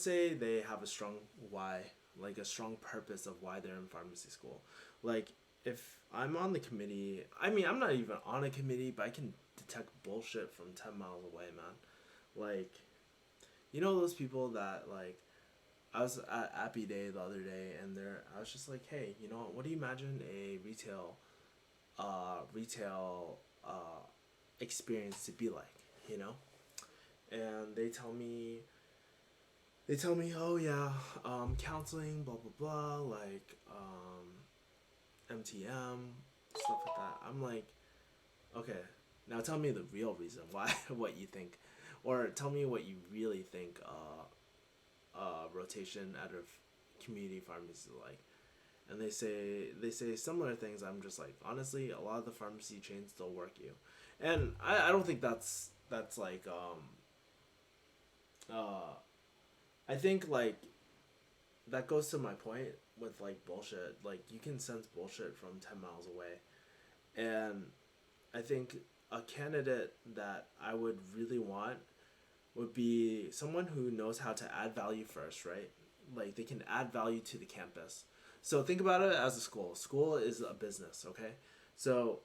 would say they have a strong why, like a strong purpose of why they're in pharmacy school. Like if I'm on the committee, I mean I'm not even on a committee, but I can detect bullshit from 10 miles away, man. Like you know those people that like I was at Appy Day the other day, and I was just like, hey, you know what do you imagine a retail experience to be like, you know? And they tell me, oh yeah, counseling, blah blah blah, like MTM, stuff like that. I'm like, okay, now tell me the real reason why what you think, or tell me what you really think. Rotation out of community pharmacies like, and they say similar things. I'm just like, honestly, a lot of the pharmacy chains still work you, and I don't think that's like uh I think like that goes to my point with like bullshit. Like you can sense bullshit from 10 miles away, and I think a candidate that I would really want would be someone who knows how to add value first, right? Like they can add value to the campus. So think about it as a school. School is a business, okay? So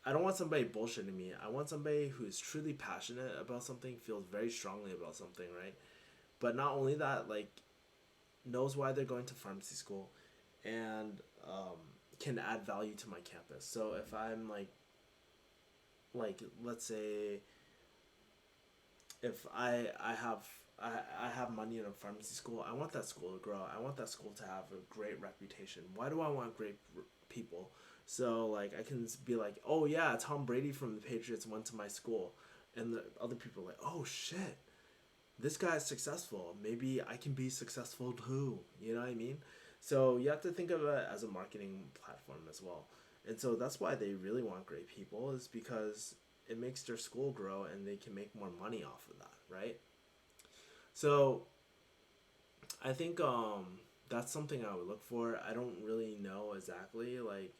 I don't want somebody bullshitting me. I want somebody who's truly passionate about something, feels very strongly about something, right? But not only that, like knows why they're going to pharmacy school, and can add value to my campus. So if I'm like let's say if I have money in a pharmacy school, I want that school to grow. I want that school to have a great reputation. Why do I want people? So like I can be like, oh yeah, Tom Brady from the Patriots went to my school, and the other people are like, oh shit, this guy's successful. Maybe I can be successful too. You know what I mean? So you have to think of it as a marketing platform as well. And so that's why they really want great people, is because it makes their school grow and they can make more money off of that, right? So I think that's something I would look for. I don't really know exactly. Like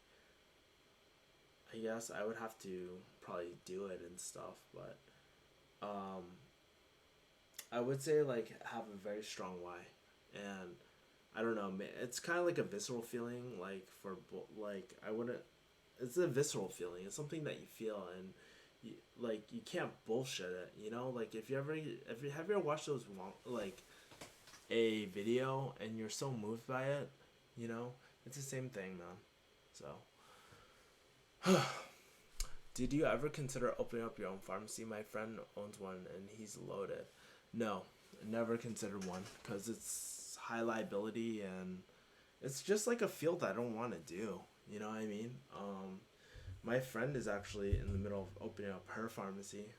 I guess I would have to probably do it and stuff, but um, I would say like have a very strong why, and I don't know. It's kind of like a visceral feeling. Like like I wouldn't. It's a visceral feeling. It's something that you feel, and like you can't bullshit it. You know, like if you have you ever watched those like a video and you're so moved by it, you know, it's the same thing, man. So, did you ever consider opening up your own pharmacy? My friend owns one and he's loaded. No, never considered one because it's high liability and it's just like a field I don't want to do. You know what I mean? My friend is actually in the middle of opening up her pharmacy,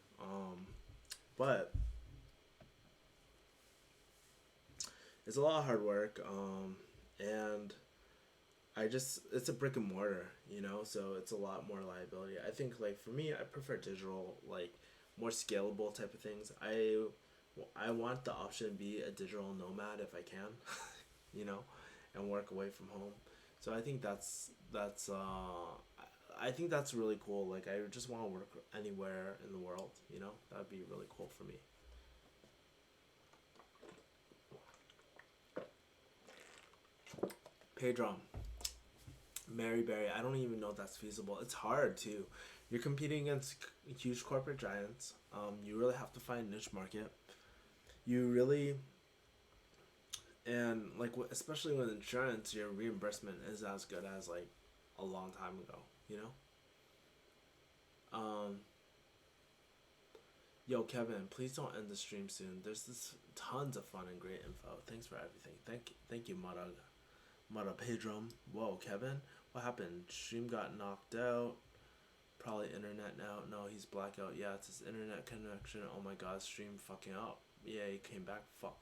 but it's a lot of hard work, and it's a brick and mortar, you know, so it's a lot more liability. I think like for me, I prefer digital, like more scalable type of things. I want the option to be a digital nomad if I can, you know, and work away from home. So I think I think that's really cool. Like I just want to work anywhere in the world, you know. That'd be really cool for me. Pedro, Mary Berry. I don't even know if that's feasible. It's hard too. You're competing against huge corporate giants. You really have to find a niche market. You really and like especially with insurance, your reimbursement is as good as like a long time ago. You know. Um, Yo, Kevin, please don't end the stream soon. There's this tons of fun and great info. Thanks for everything. Thank you, Mara Pedrum. Whoa, Kevin, what happened? Stream got knocked out. Probably internet now. No, he's blackout. Yeah, it's his internet connection. Oh my god, stream fucking up. Yeah, he came back. Fuck.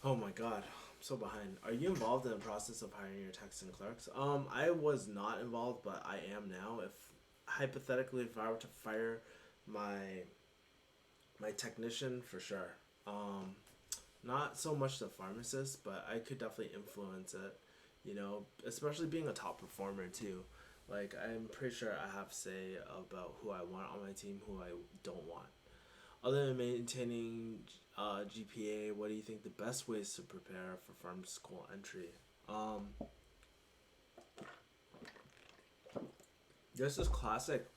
Oh my god, I'm so behind. Are you involved in the process of hiring your techs and clerks? I was not involved, but I am now. If hypothetically, if I were to fire my technician, for sure. Not so much the pharmacist, but I could definitely influence it. You know, especially being a top performer too. Like I'm pretty sure I have say about who I want on my team, who I don't want. Other than maintaining GPA, what do you think the best ways to prepare for pharmacy school entry? Um, there's this classic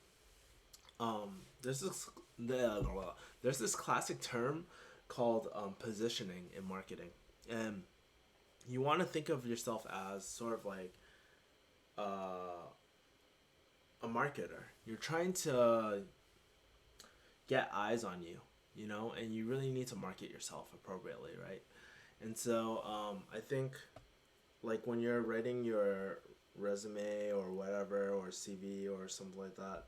there's this there's this classic term called positioning in marketing, and you want to think of yourself as sort of like uh, a marketer. You're trying to get eyes on you, and you really need to market yourself appropriately, right? And so I think like when you're writing your resume or whatever or CV or something like that,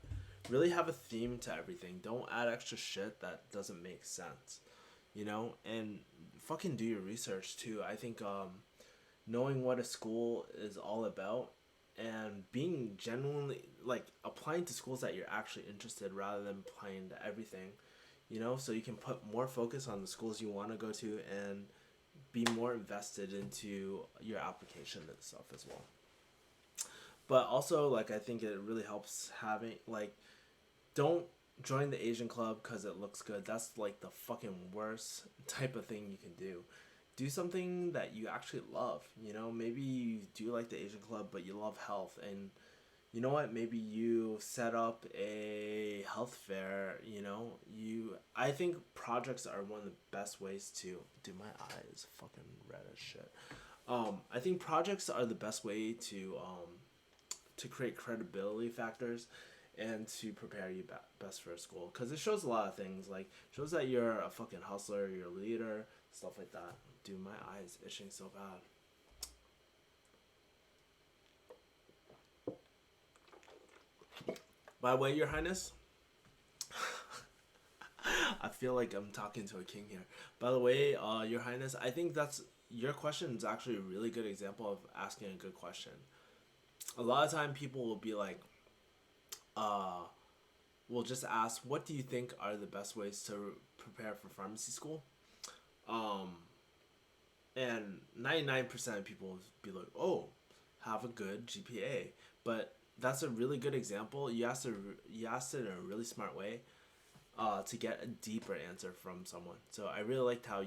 really have a theme to everything. Don't add extra shit that doesn't make sense, and fucking do your research too. I think knowing what a school is all about and being genuinely like applying to schools that you're actually interested rather than applying to everything, so you can put more focus on the schools you want to go to and be more invested into your application and stuff as well. But also, like, I think it really helps having like, don't join the Asian club because it looks good. That's like the fucking worst type of thing you can do. Do something that you actually love. Maybe you do like the Asian club, but you love health, and you know what? Maybe you set up a health fair. I think projects are one of the best ways to. Dude, my eye is fucking red as shit. I think projects are the best way to create credibility factors and to prepare you best for school, because it shows a lot of things, like shows that you're a fucking hustler, you're a leader, stuff like that. Dude, my eye is itching so bad. By the way, your highness, I feel like I'm talking to a king here. By the way, your highness, I think that's your question is actually a really good example of asking a good question. A lot of time people will be like, uh will just ask, what do you think are the best ways to prepare for pharmacy school? Um, and 99% of people will be like, oh, have a good GPA. But that's a really good example. You asked it in a really smart way to get a deeper answer from someone. So I really liked how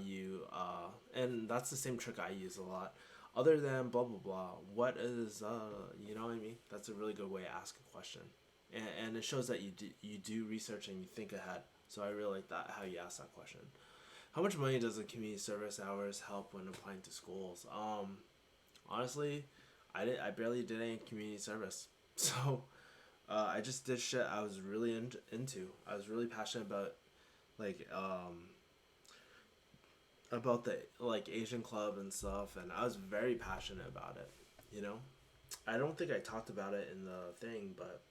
and that's the same trick I use a lot. Other than blah, blah, blah, what is, you know what I mean? That's a really good way to ask a question. And it shows that you do research and you think ahead. So I really like that, how you ask that question. How much money does the community service hours help when applying to schools? Honestly, I barely did any community service, so I just did shit I was really into. I was really passionate like about the like Asian club and stuff, and I was very passionate about it. You know, I don't think I talked about it in the thing, but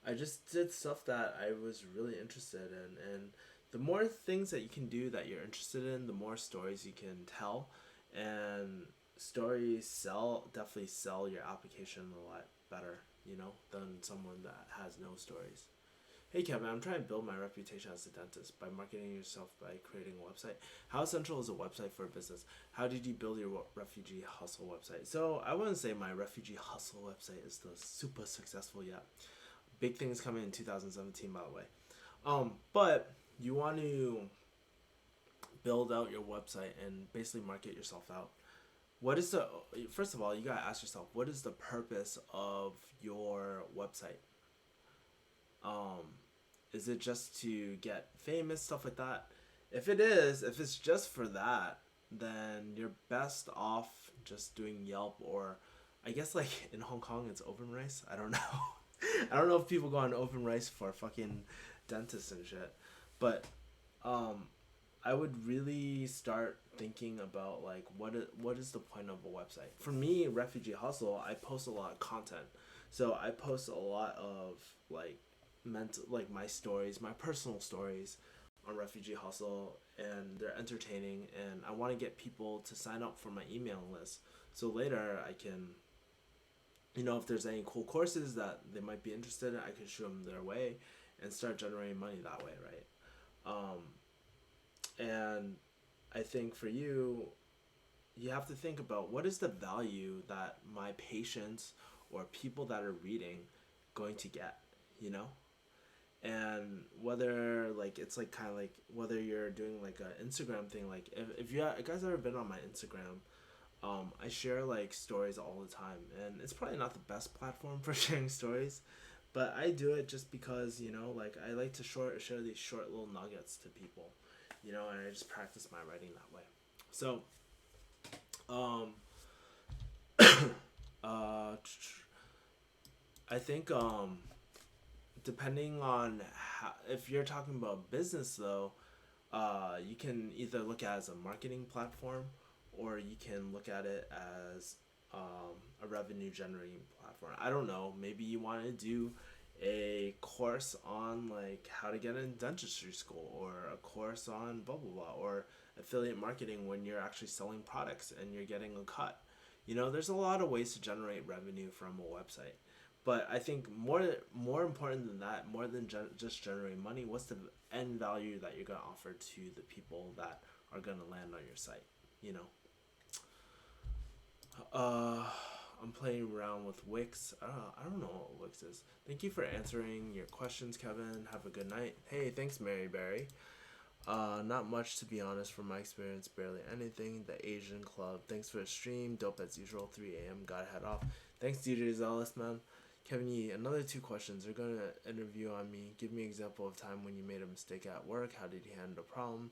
I just did stuff that I was really interested in, and the more things that you can do that you're interested in, the more stories you can tell, and stories definitely sell your application a lot better, than someone that has no stories. Hey Kevin, I'm trying to build my reputation as a dentist by marketing yourself by creating a website. How essential is a website for a business? How did you build your refugee hustle website? So I wouldn't say my refugee hustle website is the super successful yet. Big things coming in 2017, by the way. But you want to build out your website and basically market yourself out. First of all, you gotta ask yourself, what is the purpose of your website? Is it just to get famous, stuff like that? If it's just for that, then you're best off just doing Yelp, or I guess like in Hong Kong it's OpenRice. I don't know. I don't know if people go on OpenRice for fucking dentists and shit, but I would really start thinking about like what is the point of a website. For me, Refugee Hustle, I post a lot of content, so I post a lot of like my stories, my personal stories on Refugee Hustle, and they're entertaining, and I want to get people to sign up for my email list, so later I can, if there's any cool courses that they might be interested in, I can show them their way and start generating money that way, right? And I think for you, you have to think about what is the value that my patients or people that are reading going to get, you know? And whether like it's like kind of like whether you're doing like a Instagram thing, like if you guys ever been on my Instagram, I share like stories all the time, and it's probably not the best platform for sharing stories, but I do it just because like I like to share these short little nuggets to people, and I just practice my writing that way. So, um, uh, I think depending on how, if you're talking about business though, you can either look at it as a marketing platform, or you can look at it as a revenue generating platform. I don't know. Maybe you want to do a course on like how to get in dentistry school, or a course on blah blah blah, or affiliate marketing when you're actually selling products and you're getting a cut. There's a lot of ways to generate revenue from a website. But I think more important than that, more than just generating money, what's the end value that you're gonna offer to the people that are gonna land on your site? You know. Uh, I'm playing around with Wix. I don't know what Wix is. Thank you for answering your questions, Kevin. Have a good night. Hey, thanks, Mary Berry. Not much to be honest from my experience, barely anything. The Asian Club. Thanks for the stream. Dope as usual. 3 a.m. Gotta head off. Thanks, DJ Zealous, man. Kevin Yee, another 2 questions. They're gonna interview on me. Give me an example of time when you made a mistake at work. How did you handle the problem?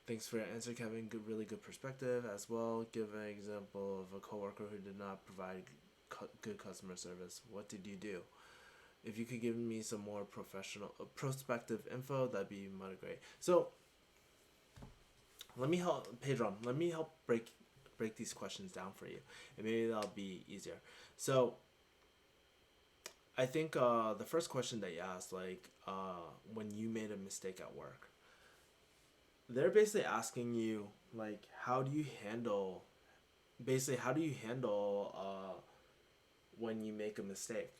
Thanks for your answer, Kevin. Really good perspective as well. Give an example of a coworker who did not provide good customer service. What did you do? If you could give me some more prospective info, that'd be mighty great. So, let me help, Pedro. Let me help break these questions down for you, and maybe that'll be easier. So, I think the first question that you asked, like when you made a mistake at work, they're basically asking you like how do you handle when you make a mistake,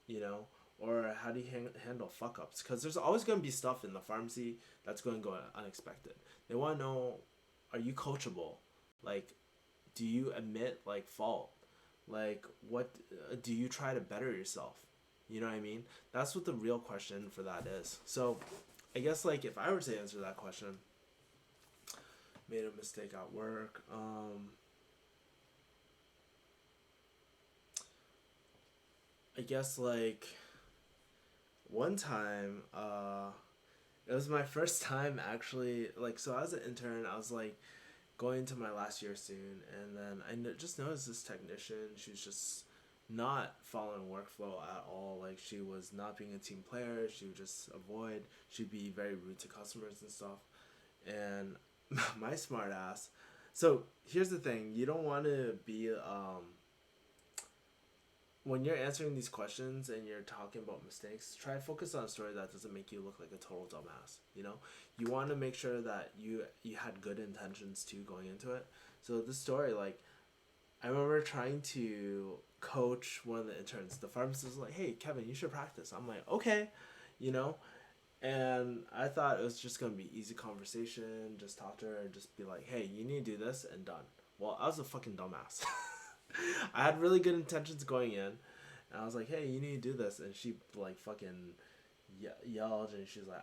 you know, or how do you handle fuck ups, because there's always going to be stuff in the pharmacy that's going to go unexpected. They want to know, are you coachable? Like, do you admit like fault? Like, what do you try to better yourself? You know what I mean? That's what the real question for that is. So I guess like if I were to answer that question, made a mistake at work, I guess like one time, it was my first time actually, like, so I was an intern. I was like going into my last year soon, and then I just noticed this technician. She was just not following workflow at all. Like, she was not being a team player. She would just avoid. She'd be very rude to customers and stuff. And my smart ass. So here's the thing: you don't want to be when you're answering these questions and you're talking about mistakes, try to focus on a story that doesn't make you look like a total dumbass. You want to make sure that you had good intentions too going into it. So this story, like, I remember trying to coach one of the interns. The pharmacist was like, "Hey, Kevin, you should practice." I'm like, "Okay," you know. And I thought it was just gonna be easy conversation, just talk to her and just be like, "Hey, you need to do this," and done. Well, I was a fucking dumbass. I had really good intentions going in, and I was like, "Hey, you need to do this," and she like fucking yelled, and she's like,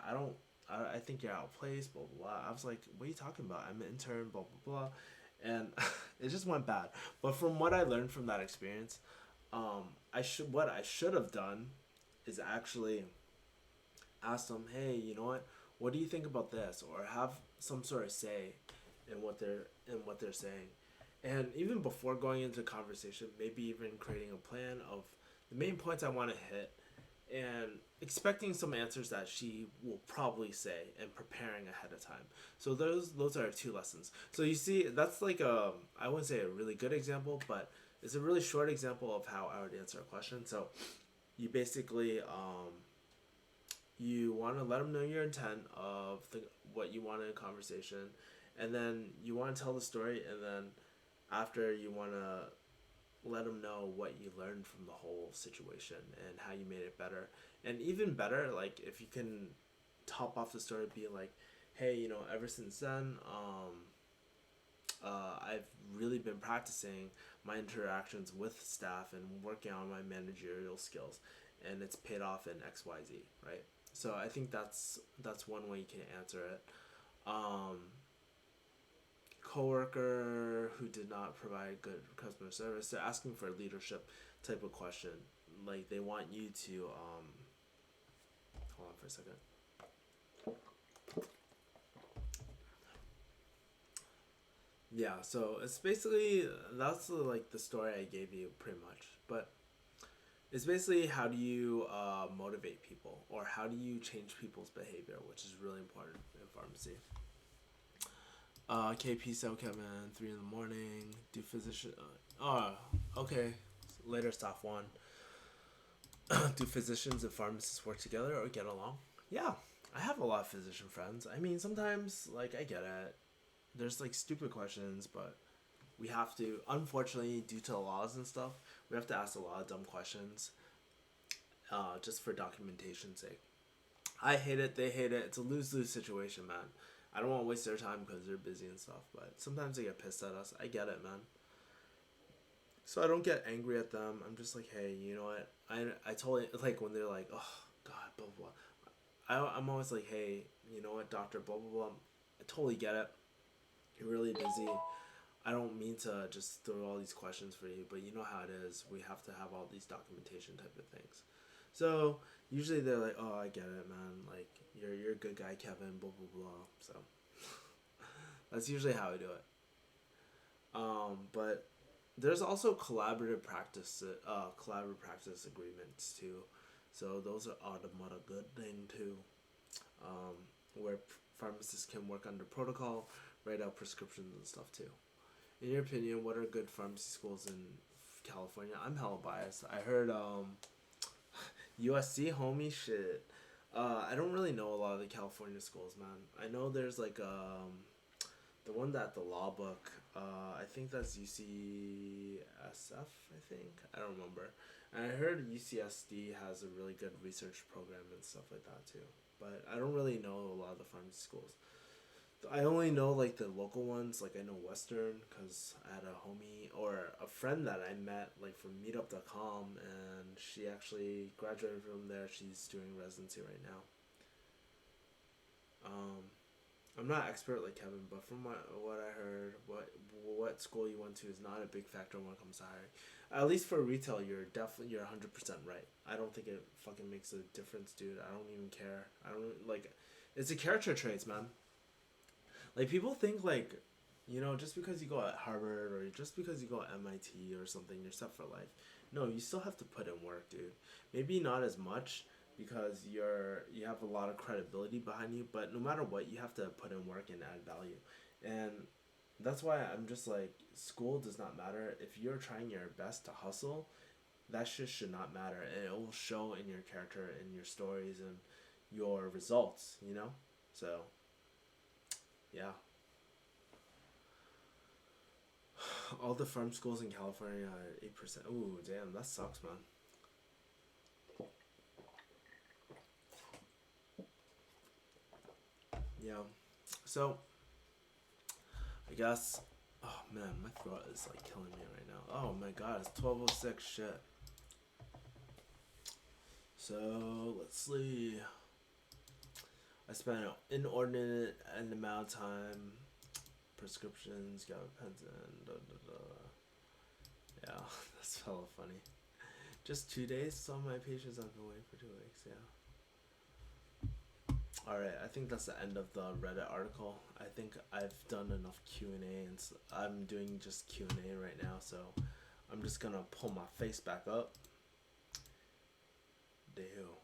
I think you're out of place, blah blah blah." I was like, "What are you talking about? I'm an intern, blah blah blah," and it just went bad. But from what I learned from that experience, what I should have done is actually ask them, "Hey, you know what do you think about this?" Or have some sort of say in what they're saying. And even before going into conversation, maybe even creating a plan of the main points I want to hit, and expecting some answers that she will probably say, and preparing ahead of time. So those are 2 lessons. So you see, that's like I wouldn't say a really good example, but it's a really short example of how I would answer a question. So you basically you want to let them know your intent of what you want in a conversation, and then you want to tell the story, and then after you want to let them know what you learned from the whole situation and how you made it better. And even better, like, if you can top off the story, be like, "Hey, ever since then, I've really been practicing my interactions with staff and working on my managerial skills, and it's paid off in XYZ," right? So I think that's one way you can answer it. Um, Coworker who did not provide good customer service. They're asking for a leadership type of question. Like they want you to hold on for a second. Yeah, so it's basically that's like the story I gave you pretty much. But it's basically how do you motivate people or how do you change people's behavior, which is really important in pharmacy. Okay, peace out, Kevin. 3 in the morning. Do physician? Okay. Later, staff one. Do physicians and pharmacists work together or get along? Yeah, I have a lot of physician friends. I mean, sometimes like I get it. There's like stupid questions, but we have to. Unfortunately, due to the laws and stuff, we have to ask a lot of dumb questions. Just for documentation's sake. I hate it. They hate it. It's a lose-lose situation, man. I don't want to waste their time because they're busy and stuff, but sometimes they get pissed at us. I get it, man. So I don't get angry at them. I'm just like, hey, you know what? I totally, like, when they're like, oh, God, blah, blah, blah. I'm always like, hey, you know what, doctor, blah, blah, blah. I totally get it. You're really busy. I don't mean to just throw all these questions for you, but you know how it is. We have to have all these documentation type of things. So usually they're like, oh, I get it, man. Like, you're a good guy, Kevin, blah, blah, blah. So that's usually how I do it. But there's also collaborative practice agreements too. So those are a good thing too. Where pharmacists can work under protocol, write out prescriptions and stuff too. In your opinion, what are good pharmacy schools in California? I'm hella biased. I heard USC, homie, shit. I don't really know a lot of the California schools, man. I know there's like the one that the law book. I think that's UCSF. I think I don't remember. And I heard UCSD has a really good research program and stuff like that too. But I don't really know a lot of the pharmacy schools. I only know like the local ones. Like I know Western because I had a homie or a friend that I met like from Meetup.com, and she actually graduated from there. She's doing residency right now. I'm not expert like Kevin, but from what I heard, what school you went to is not a big factor when it comes to hiring. At least for retail, you're 100% right. I don't think it fucking makes a difference, dude. I don't even care. I don't like. It's a character traits, man. Like people think like, just because you go at Harvard or just because you go at MIT or something, you're set for life. No, you still have to put in work, dude. Maybe not as much because you have a lot of credibility behind you, but no matter what, you have to put in work and add value. And that's why I'm just like, school does not matter. If you're trying your best to hustle, that shit should not matter. And it will show in your character, in your stories, and your results. So, yeah. All the farm schools in California are 8%. Ooh, damn, that sucks, man. Yeah. So, I guess. Oh man, my throat is like killing me right now. Oh my god, it's 12:06. Shit. So let's see. I spent an inordinate amount of time. Prescriptions, got pens and yeah, that's hella funny. Just 2 days. Some of my patients have been waiting for 2 weeks. Yeah. All right, I think that's the end of the Reddit article. I think I've done enough Q&A, and I'm doing just Q&A right now, so I'm just gonna pull my face back up. Deal.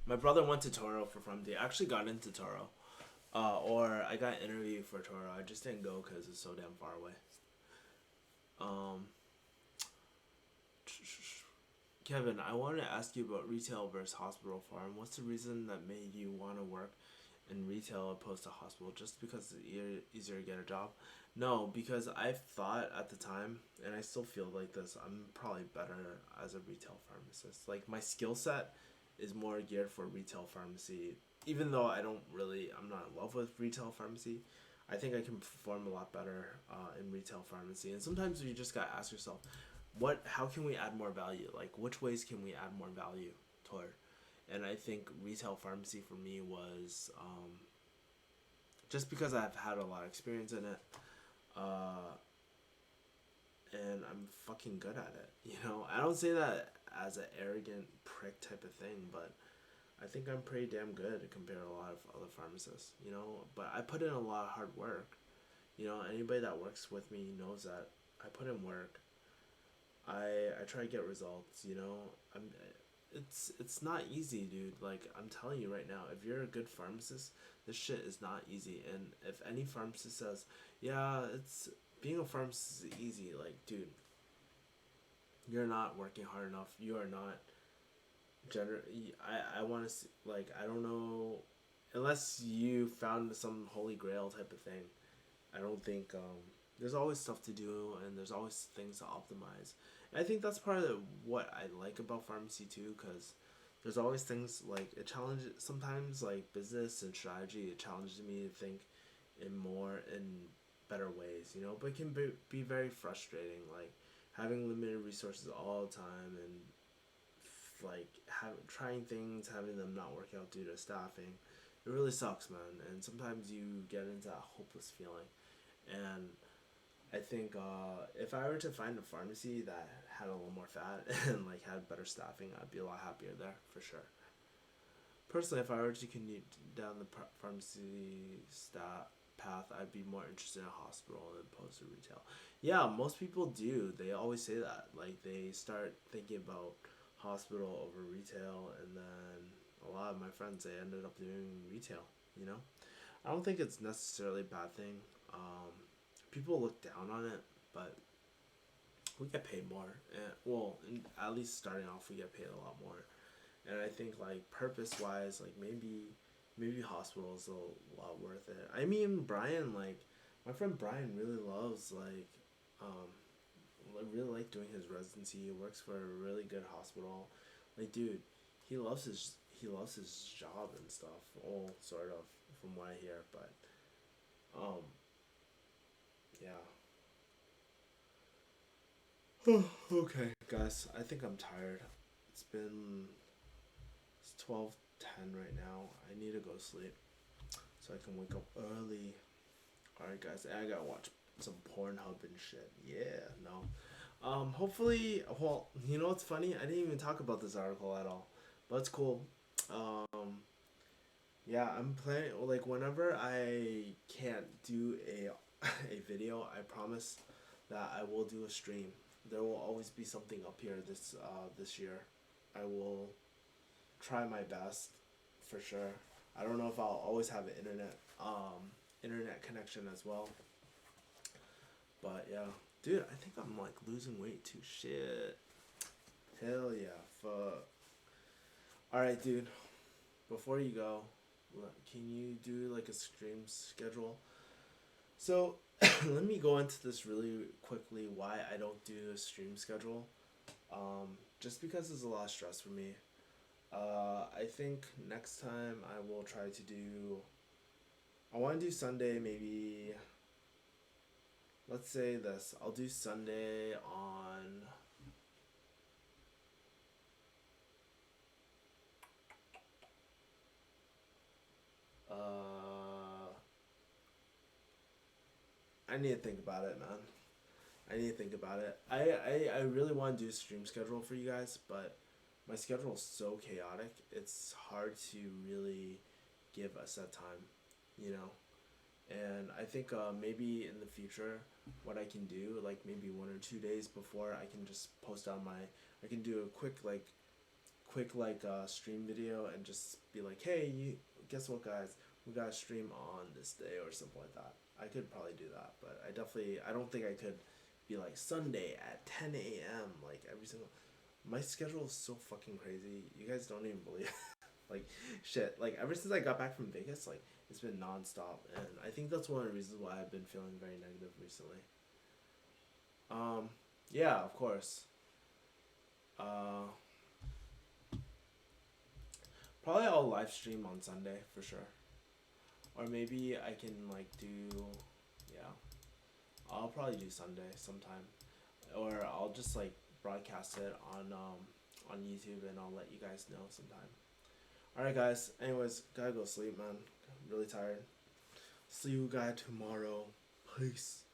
My brother went to Toro for From Day. I actually got into Toro. Or I got interviewed for Toro. I just didn't go because it's so damn far away. Um, Kevin, I wanted to ask you about retail versus hospital farm. What's the reason that made you want to work in retail opposed to hospital just because it's easier to get a job? No, because I thought at the time, and I still feel like this, I'm probably better as a retail pharmacist. Like my skill set is more geared for retail pharmacy. Even though I'm not in love with retail pharmacy, I think I can perform a lot better in retail pharmacy. And sometimes you just gotta ask yourself, how can we add more value? Like which ways can we add more value toward? And I think retail pharmacy for me was just because I've had a lot of experience in it, uh, and I'm fucking good at it. I don't say that as an arrogant prick type of thing, but I think I'm pretty damn good compared to a lot of other pharmacists. But I put in a lot of hard work. Anybody that works with me knows that I put in work. I try to get results. I'm it's not easy, dude. Like I'm telling you right now, if you're a good pharmacist, this shit is not easy. And if any pharmacist says, "Yeah, it's being a pharmacist is easy," like, dude, you're not working hard enough. You are not I want to like I don't know, unless you found some holy grail type of thing. I don't think there's always stuff to do and there's always things to optimize. And I think that's part of what I like about pharmacy too, because there's always things like it challenges sometimes like business and strategy. It challenges me to think in better ways, but it can be very frustrating, like having limited resources all the time and like trying things, having them not work out due to staffing. It really sucks, man. And sometimes you get into that hopeless feeling. And I think if I were to find a pharmacy that had a little more fat and like had better staffing, I'd be a lot happier there for sure. Personally, if I were to continue down the pharmacy path, I'd be more interested in a hospital than opposed to retail. Yeah, most people do. They always say that. Like they start thinking about hospital over retail, and then a lot of my friends they ended up doing retail. You know, I don't think it's necessarily a bad thing. People look down on it, but we get paid more. And, well, at least starting off, we get paid a lot more. And I think like purpose wise, like maybe hospital is a lot worth it. I mean, Brian, like my friend Brian really loves um really like doing his residency. He works for a really good hospital. Like, dude, he loves his job and stuff. All sort of from what I hear, but um yeah. Okay, guys, I think I'm tired. It's 12:10 right now. I need to go to sleep so I can wake up early. All right, guys, I gotta watch some Pornhub and shit. Yeah, no. Hopefully, well, you know what's funny? I didn't even talk about this article at all, but it's cool. Um, yeah, I'm planning like whenever I can't do a a video, I promise that I will do a stream. There will always be something up here this year. I will try my best for sure. I don't know if I'll always have an internet connection as well. But yeah, dude, I think I'm like losing weight too. Shit. Hell yeah. Fuck. All right, dude. Before you go, can you do like a stream schedule? So let me go into this really quickly. Why I don't do a stream schedule. Just because it's a lot of stress for me. I think next time I will try to do. I want to do Sunday maybe. Let's say this. I'll do Sunday on. Uh, I need to think about it, man. I need to think about it. I really want to do a stream schedule for you guys, but my schedule is so chaotic. It's hard to really give a set time, you know? And I think maybe in the future, what I can do, like maybe 1 or 2 days before, I can just post on my. I can do a quick stream video and just be like, hey, you guess what, guys? We got a stream on this day or something like that. I could probably do that, but I don't think I could be like Sunday at 10 a.m. like every single. My schedule is so fucking crazy. You guys don't even believe. Like, shit. Like, ever since I got back from Vegas, like, it's been nonstop, and I think that's one of the reasons why I've been feeling very negative recently. Um, yeah, of course. Uh, Probably I'll live stream on Sunday for sure, or maybe I can like do, yeah. I'll probably do Sunday sometime, or I'll just like broadcast it on YouTube, and I'll let you guys know sometime. All right, guys. Anyways, gotta go sleep, man. I'm really tired. See you guys tomorrow. Peace.